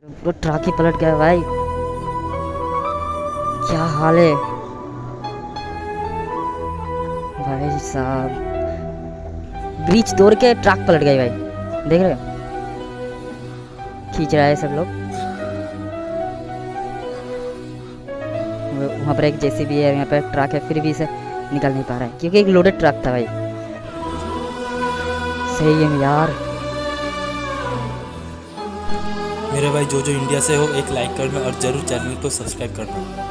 वो ट्रक ही पलट गया भाई। क्या हाल है भाई साहब। ब्रिज तोड़ के ट्रक पलट गई भाई, देख रहे हो? खींच रहा है सब लोग। वहाँ पर एक जेसीबी है, यहाँ पर ट्रक है, फिर भी इसे निकल नहीं पा रहा है क्योंकि एक लोडेड ट्रक था भाई। सही है यार। मेरे भाई जो इंडिया से हो, एक लाइक करना और ज़रूर चैनल को सब्सक्राइब करना।